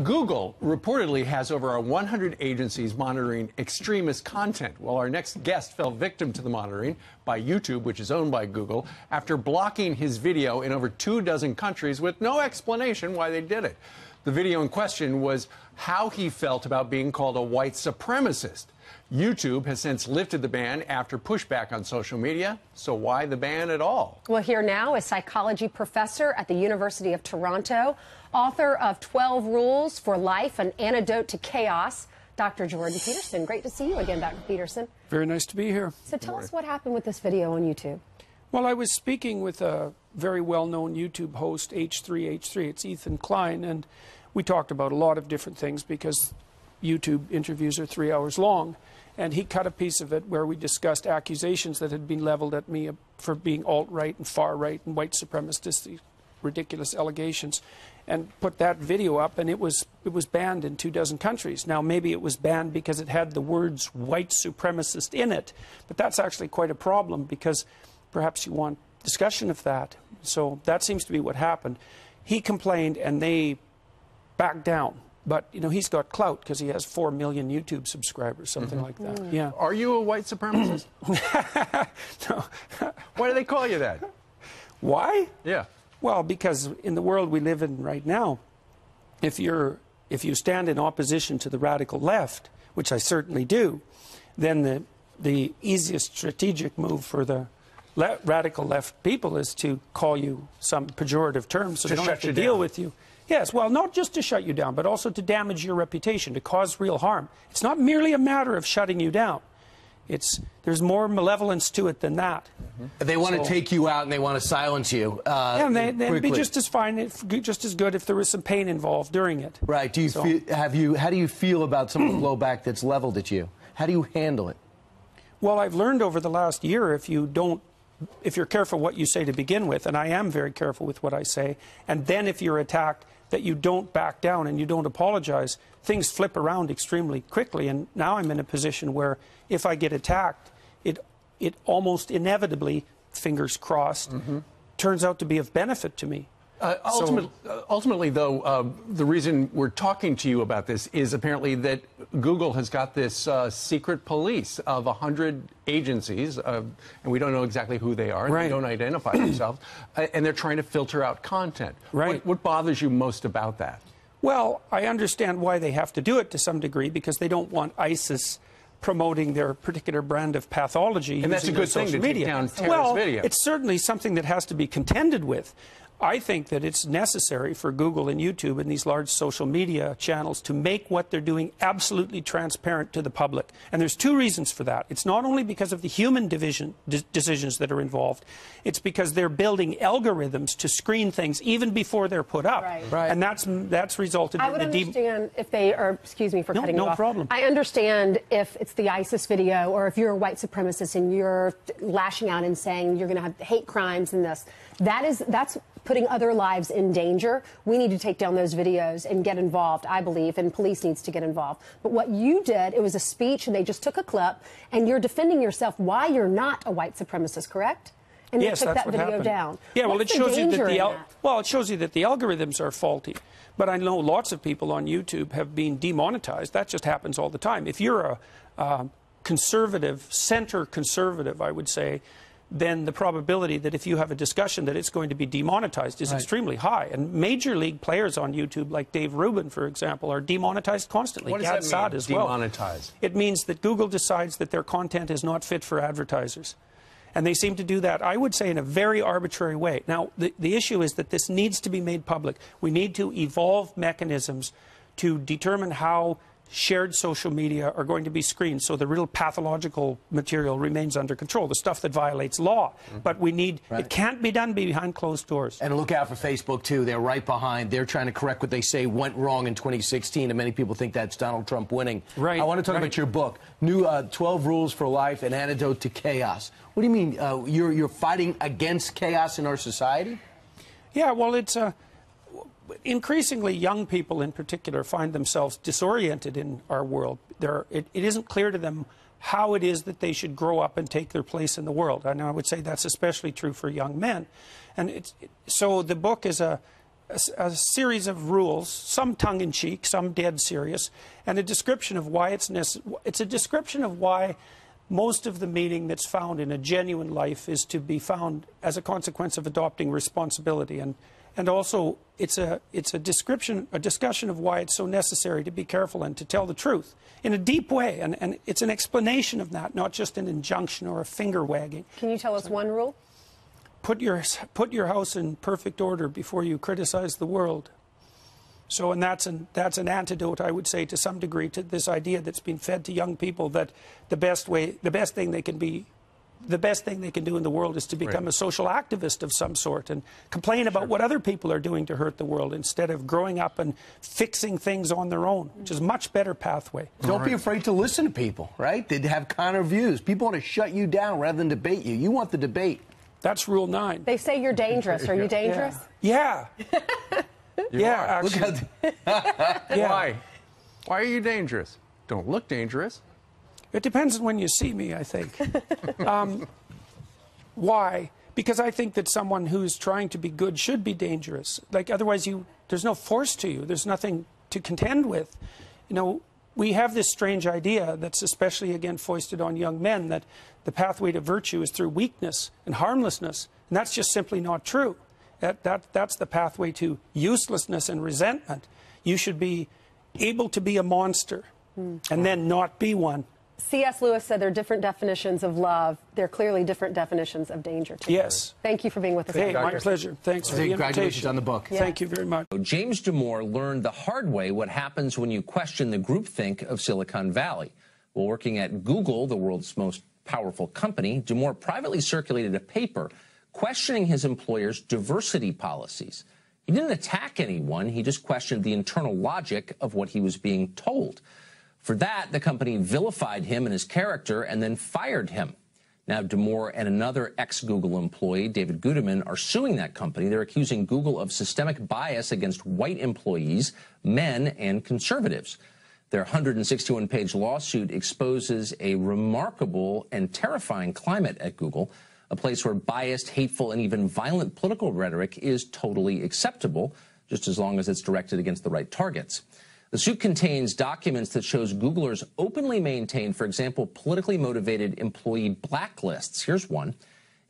Google reportedly has over 100 agencies monitoring extremist content. Well, our next guest fell victim to the monitoring by YouTube, which is owned by Google, after blocking his video in over 24 countries with no explanation why they did it. The video in question was how he felt about being called a white supremacist. YouTube has since lifted the ban after pushback on social media. So why the ban at all? Well, here now is psychology professor at the University of Toronto, author of 12 Rules for Life, An Antidote to Chaos, Dr. Jordan Peterson. Great to see you again, Dr. Peterson. Very nice to be here. So tell us what happened with this video on YouTube. Well, I was speaking with a very well-known YouTube host, H3H3. It's Ethan Klein, and we talked about a lot of different things because YouTube interviews are 3 hours long. And he cut a piece of it where we discussed accusations that had been leveled at me for being alt-right and far-right and white supremacist, ridiculous allegations, and put that video up, and it was banned in 24 countries. Now, maybe it was banned because it had the words white supremacist in it, but that's actually quite a problem because perhaps you want discussion of that. So that seems to be what happened. He complained, and they backed down. But, you know, he's got clout because he has 4 million YouTube subscribers, something like that. Yeah. Are you a white supremacist? No. Why do they call you that? Why? Yeah. Well, because in the world we live in right now, if you stand in opposition to the radical left, which I certainly do, then the easiest strategic move for the radical left people is to call you some pejorative term so they don't have to deal with you. Yes, well, not just to shut you down, but also to damage your reputation, to cause real harm. It's not merely a matter of shutting you down. There's more malevolence to it than that. They want to take you out and they want to silence you. Yeah, and they'd be just as fine, just as good if there was some pain involved during it. Right. Do you how do you feel about some of the blowback that's leveled at you? How do you handle it? Well, I've learned over the last year if you're careful what you say to begin with, and I am very careful with what I say, and then if you're attacked, that you don't back down and you don't apologize, things flip around extremely quickly. And now I'm in a position where if I get attacked, it almost inevitably, fingers crossed, turns out to be of benefit to me. Ultimately, though, the reason we're talking to you about this is apparently that Google has got this secret police of 100 agencies, and we don't know exactly who they are, and they don't identify themselves, and they're trying to filter out content. Right. What bothers you most about that? Well, I understand why they have to do it to some degree, because they don't want ISIS promoting their particular brand of pathology. And that's a good thing to take down terrorist video. It's certainly something that has to be contended with. I think that it's necessary for Google and YouTube and these large social media channels to make what they're doing absolutely transparent to the public. And there's two reasons for that. It's not only because of the human decisions that are involved, it's because they're building algorithms to screen things even before they're put up. Right. And that's resulted in the... I would understand if they are, excuse me for cutting you off. No problem. I understand if it's the ISIS video or if you're a white supremacist and you're lashing out and saying you're going to have hate crimes and this. That's putting other lives in danger. We need to take down those videos and get involved, I believe, and police needs to get involved. But what you did, it was a speech, and they just took a clip, and you're defending yourself why you're not a white supremacist, correct? And yes, they took that's that what video happened. down. Yeah, well, it shows you that it shows you that the algorithms are faulty. But I know lots of people on YouTube have been demonetized. That just happens all the time. If you're a conservative, center conservative, I would say, then the probability that if you have a discussion that it's going to be demonetized is extremely high. And major league players on YouTube, like Dave Rubin, for example, are demonetized constantly. What does that mean, demonetized? It means that Google decides that their content is not fit for advertisers. And they seem to do that, I would say, in a very arbitrary way. Now, the issue is that this needs to be made public. We need to evolve mechanisms to determine how shared social media are going to be screened so the real pathological material remains under control, the stuff that violates law. But we need, it can't be done behind closed doors. And look out for Facebook, too. They're right behind. They're trying to correct what they say went wrong in 2016, and many people think that's Donald Trump winning. Right. I want to talk about your book, New 12 Rules for Life, An Antidote to Chaos. What do you mean? You're fighting against chaos in our society? Yeah, well, it's... increasingly, young people in particular find themselves disoriented in our world. It isn't clear to them how it is that they should grow up and take their place in the world. And I would say that's especially true for young men. And so the book is a series of rules, some tongue-in-cheek, some dead serious, and a description of why it's a description of why most of the meaning that's found in a genuine life is to be found as a consequence of adopting responsibility, and also it's a discussion of why it's so necessary to be careful and to tell the truth in a deep way, and it's an explanation of that, not just an injunction or a finger wagging. Can you tell us one rule? Put your house in perfect order before you criticize the world. So, and that's an antidote, I would say, to some degree, to this idea that's been fed to young people that the best thing they can do in the world is to become a social activist of some sort and complain about what other people are doing to hurt the world instead of growing up and fixing things on their own, which is a much better pathway. Don't be afraid to listen to people, right? They have counter views. People want to shut you down rather than debate you. You want the debate. That's rule 9. They say you're dangerous. Are you dangerous? Yeah. Yeah, actually. Yeah. Why? Why are you dangerous? Don't look dangerous. It depends on when you see me, I think. Why? Because I think that someone who's trying to be good should be dangerous. Like, otherwise there's no force to you. There's nothing to contend with. You know, we have this strange idea that's especially, again, foisted on young men, that the pathway to virtue is through weakness and harmlessness. And that's just simply not true. That's the pathway to uselessness and resentment. You should be able to be a monster and then not be one. C.S. Lewis said there are different definitions of love. There are clearly different definitions of danger, too. Yes. Thank you for being with us. Hey, my pleasure. Thanks for the invitation. Congratulations on the book. Yeah. Thank you very much. James Damore learned the hard way what happens when you question the groupthink of Silicon Valley. While working at Google, the world's most powerful company, Damore privately circulated a paper questioning his employer's diversity policies. He didn't attack anyone. He just questioned the internal logic of what he was being told. For that, the company vilified him and his character and then fired him. Now, Damore and another ex-Google employee, David Guterman, are suing that company. They're accusing Google of systemic bias against white employees, men, and conservatives. Their 161-page lawsuit exposes a remarkable and terrifying climate at Google, a place where biased, hateful, and even violent political rhetoric is totally acceptable, just as long as it's directed against the right targets. The suit contains documents that shows Googlers openly maintain, for example, politically motivated employee blacklists. Here's one.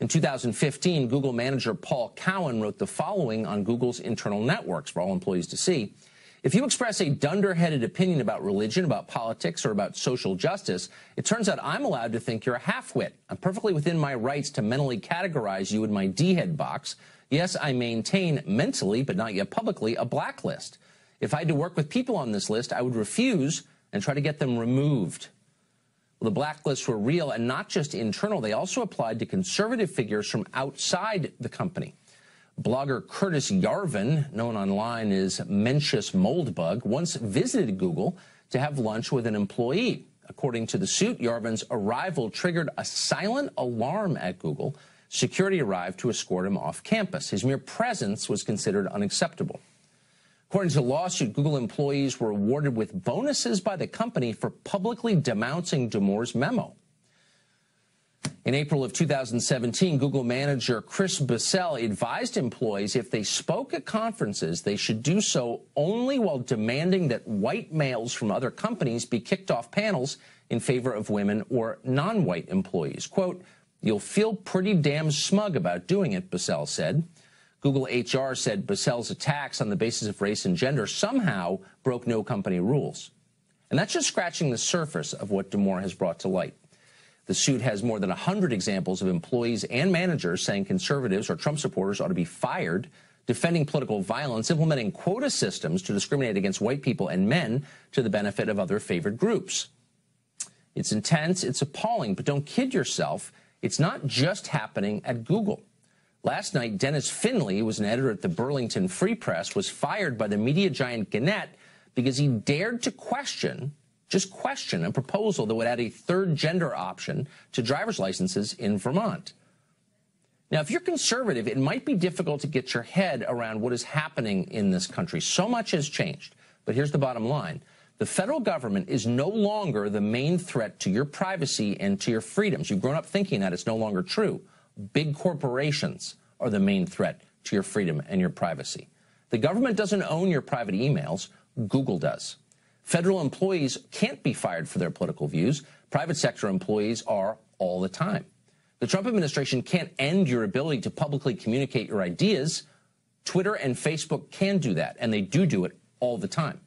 In 2015, Google manager Paul Cowan wrote the following on Google's internal networks for all employees to see. If you express a dunderheaded opinion about religion, about politics, or about social justice, it turns out I'm allowed to think you're a halfwit. I'm perfectly within my rights to mentally categorize you in my D-head box. Yes, I maintain mentally, but not yet publicly, a blacklist. If I had to work with people on this list, I would refuse and try to get them removed. Well, the blacklists were real and not just internal. They also applied to conservative figures from outside the company. Blogger Curtis Yarvin, known online as Mencius Moldbug, once visited Google to have lunch with an employee. According to the suit, Yarvin's arrival triggered a silent alarm at Google. Security arrived to escort him off campus. His mere presence was considered unacceptable. According to the lawsuit, Google employees were awarded with bonuses by the company for publicly denouncing Damore's memo. In April of 2017, Google manager Chris Bissell advised employees if they spoke at conferences, they should do so only while demanding that white males from other companies be kicked off panels in favor of women or non-white employees. Quote, "You'll feel pretty damn smug about doing it," Bissell said. Google HR said Bissell's attacks on the basis of race and gender somehow broke no company rules. And that's just scratching the surface of what Damore has brought to light. The suit has more than 100 examples of employees and managers saying conservatives or Trump supporters ought to be fired, defending political violence, implementing quota systems to discriminate against white people and men to the benefit of other favored groups. It's intense, it's appalling, but don't kid yourself. It's not just happening at Google. Last night, Dennis Finley, who was an editor at the Burlington Free Press, was fired by the media giant Gannett because he dared to just question a proposal that would add a third gender option to driver's licenses in Vermont. Now, if you're conservative, it might be difficult to get your head around what is happening in this country. So much has changed. But here's the bottom line. The federal government is no longer the main threat to your privacy and to your freedoms. You've grown up thinking that. It's no longer true. Big corporations are the main threat to your freedom and your privacy. The government doesn't own your private emails. Google does. Federal employees can't be fired for their political views. Private sector employees are all the time. The Trump administration can't end your ability to publicly communicate your ideas. Twitter and Facebook can do that, and they do it all the time.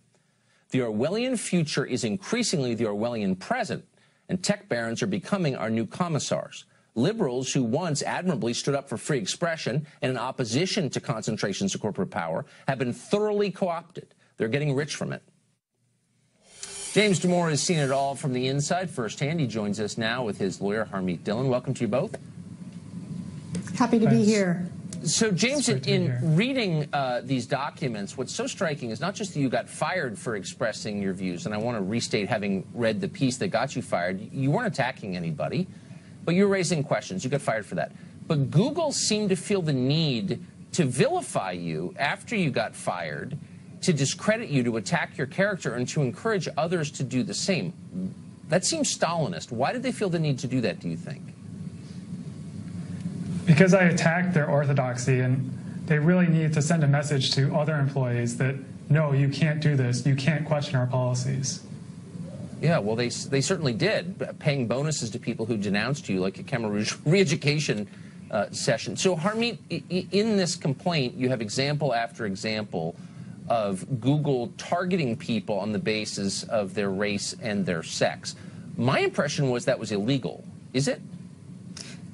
The Orwellian future is increasingly the Orwellian present, and tech barons are becoming our new commissars. Liberals who once admirably stood up for free expression and in opposition to concentrations of corporate power have been thoroughly co-opted. They're getting rich from it. James Damore has seen it all from the inside firsthand. He joins us now with his lawyer, Harmeet Dillon. Welcome to you both. Happy to be here. So, James, in reading these documents, what's so striking is not just that you got fired for expressing your views, and I want to restate, having read the piece that got you fired, you weren't attacking anybody, but you were raising questions. You got fired for that. But Google seemed to feel the need to vilify you after you got fired, to discredit you, to attack your character, and to encourage others to do the same. That seems Stalinist. Why did they feel the need to do that, do you think? Because I attacked their orthodoxy, and they really need to send a message to other employees that, no, you can't do this. You can't question our policies. Yeah, well, they certainly did, paying bonuses to people who denounced you, like a Khmer Rouge re-education session. So, Harmeet, in this complaint, you have example after example of Google targeting people on the basis of their race and their sex. My impression was that was illegal. Is it?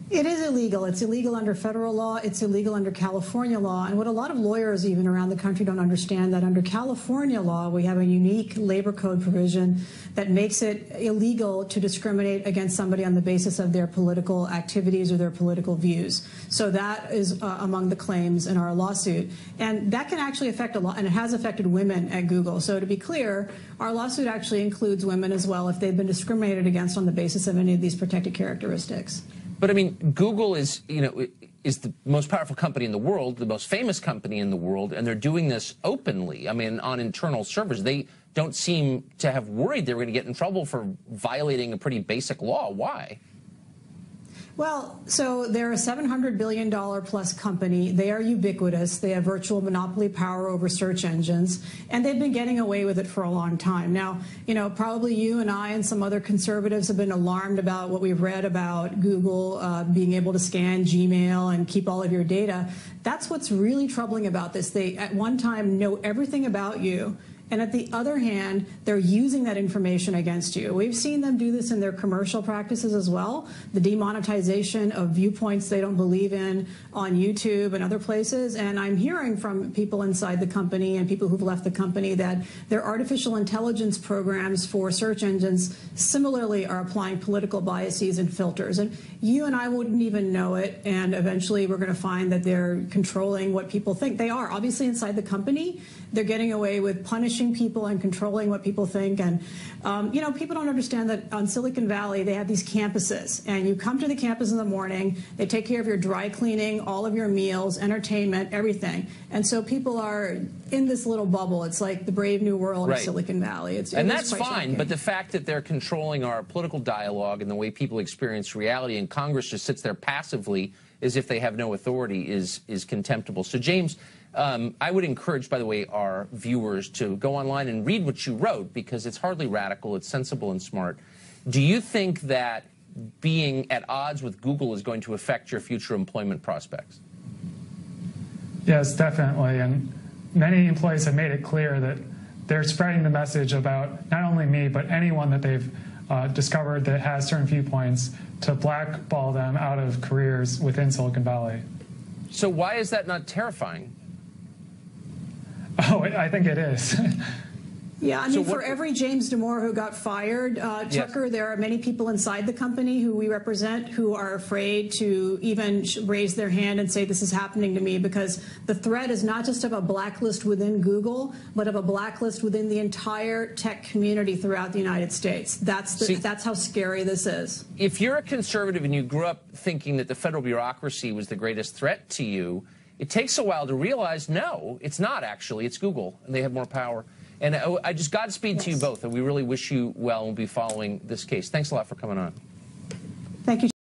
It is illegal. It's illegal under federal law. It's illegal under California law. And what a lot of lawyers even around the country don't understand, that under California law, we have a unique labor code provision that makes it illegal to discriminate against somebody on the basis of their political activities or their political views. So that is among the claims in our lawsuit. And that can actually affect a lot, and it has affected women at Google. So to be clear, our lawsuit actually includes women as well if they've been discriminated against on the basis of any of these protected characteristics. But I mean, Google is the most powerful company in the world, the most famous company in the world, and they're doing this openly. I mean, on internal servers, they don't seem to have worried they were going to get in trouble for violating a pretty basic law. Why? Well, so they're a $700 billion plus company. They are ubiquitous. They have virtual monopoly power over search engines, and they've been getting away with it for a long time. Now, probably you and I and some other conservatives have been alarmed about what we've read about Google being able to scan Gmail and keep all of your data. That's what's really troubling about this. They, at one time, know everything about you. And at the other hand, they're using that information against you. We've seen them do this in their commercial practices as well. The demonetization of viewpoints they don't believe in on YouTube and other places. And I'm hearing from people inside the company and people who've left the company that their artificial intelligence programs for search engines similarly are applying political biases and filters. And you and I wouldn't even know it. And eventually we're going to find that they're controlling what people think. They are. Obviously, inside the company, they're getting away with punishing people and controlling what people think. And, people don't understand that on Silicon Valley, they have these campuses. And you come to the campus in the morning, they take care of your dry cleaning, all of your meals, entertainment, everything. And so people are in this little bubble. It's like the brave new world of Silicon Valley. And that's fine, but the fact that they're controlling our political dialogue and the way people experience reality, and Congress just sits there passively as if they have no authority, is contemptible. So, James, I would encourage, by the way, our viewers to go online and read what you wrote, because it's hardly radical, it's sensible and smart. Do you think that being at odds with Google is going to affect your future employment prospects? Yes, definitely. And many employees have made it clear that they're spreading the message about not only me, but anyone that they've discovered that has certain viewpoints, to blackball them out of careers within Silicon Valley. So why is that not terrifying? Oh, I think it is. Yeah, I mean, for every James Damore who got fired, Tucker, there are many people inside the company who we represent who are afraid to even raise their hand and say this is happening to me, because the threat is not just of a blacklist within Google, but of a blacklist within the entire tech community throughout the United States. That's how scary this is. If you're a conservative and you grew up thinking that the federal bureaucracy was the greatest threat to you, it takes a while to realize, no, it's not actually. It's Google, and they have more power. And I just Godspeed to you both, and we really wish you well and we'll be following this case. Thanks a lot for coming on. Thank you.